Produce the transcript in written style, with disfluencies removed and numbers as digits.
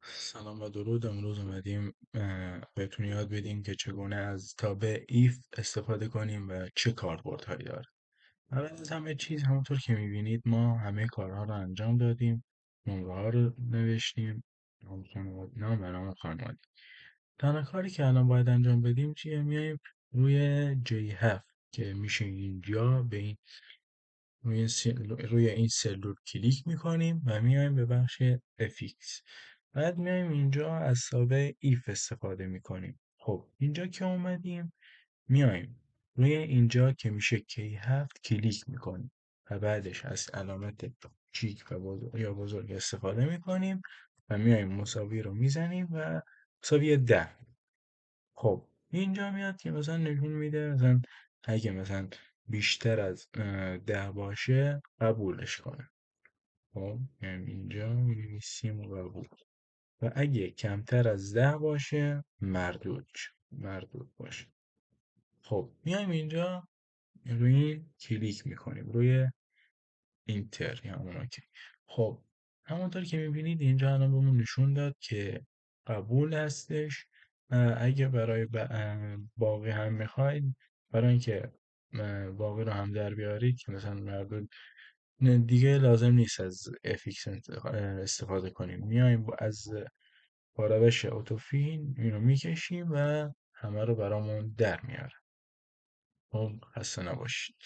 سلام و درود. امروز اومدیم بهتون یاد بدیم که چگونه از تابع ایف استفاده کنیم و چه کاربردهایی داره. اول از همه چیز همونطور که میبینید ما همه کارها رو انجام دادیم. نمره ها رو نوشتیم. نام و نام خانواده. تنها کاری که الان باید انجام بدیم چیه؟ میایم روی J7 که میشه اینجا به این روی این سلول کلیک میکنیم و میایم به بخش FX. بعد میایم اینجا از تابع ایف استفاده میکنیم. خب اینجا که اومدیم میایم روی اینجا که میشه K7 کلیک میکنیم و بعدش از علامت چیک و بزرگ یا بزرگ استفاده میکنیم و میایم مساوی رو میزنیم و مساوی 10. خب اینجا میاد که مثلا نشون میده مثلا اگه مثلا بیشتر از 10 باشه قبولش کنه. خب یعنی اینجا می‌نویسیم قبول و اگه کمتر از 10 باشه مردود باشه. خب میایم اینجا روی این کلیک میکنیم روی اینتر یا همون اوکی. خب همونطور که میبینید اینجا الان بهمون نشون داد که قبول هستش. اگه برای باقی هم میخواید، برای اینکه باقی رو هم در بیارید که مثلا مردود دیگه لازم نیست از FX استفاده کنیم. میایم با روش اتوفین اینو میکشیم و همه رو برامون در میاره. خب خسته نباشید.